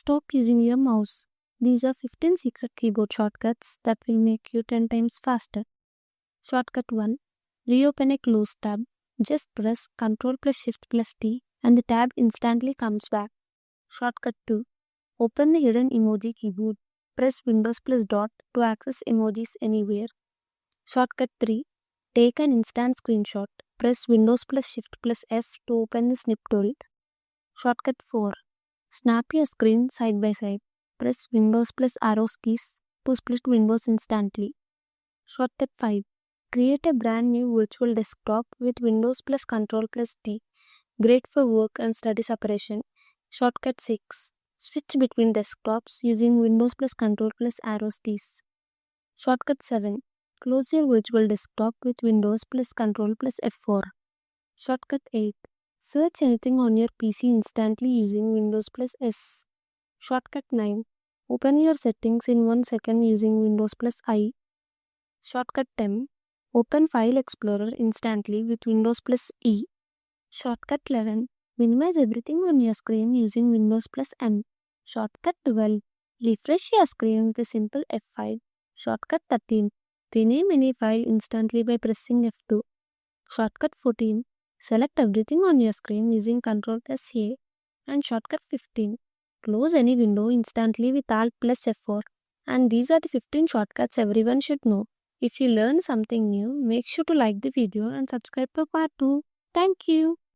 desktop using your mouse. These are 15 secret keyboard shortcuts that will make you 10 times faster. Shortcut 1. Reopen a closed tab. Just press Ctrl plus Shift plus T and the tab instantly comes back. Shortcut 2. Open the hidden emoji keyboard. Press Windows plus dot to access emojis anywhere. Shortcut 3. Take an instant screenshot. Press Windows plus Shift plus S to open the snip tool. Shortcut 4. Snap your screen side by side. Press Windows plus arrows keys to split windows instantly. Shortcut 5. Create a brand new virtual desktop with Windows plus Ctrl plus T. Great for work and study separation. Shortcut 6. Switch between desktops using Windows plus Ctrl plus arrows keys. Shortcut 7. Close your virtual desktop with Windows plus Ctrl plus F4. Shortcut 8. Search anything on your PC instantly using Windows plus S. Shortcut 9. Open your settings in 1 second using Windows plus I. Shortcut 10. Open File Explorer instantly with Windows plus E. Shortcut 11. Minimize everything on your screen using Windows plus M. Shortcut 12. Refresh your screen with a simple F5. Shortcut 13. Rename any file instantly by pressing F2. Shortcut 14. Select everything on your screen using Ctrl plus A. And shortcut 15. Close any window instantly with Alt plus F4. And these are the 15 shortcuts everyone should know. If you learned something new, make sure to like the video and subscribe for part 2. Thank you.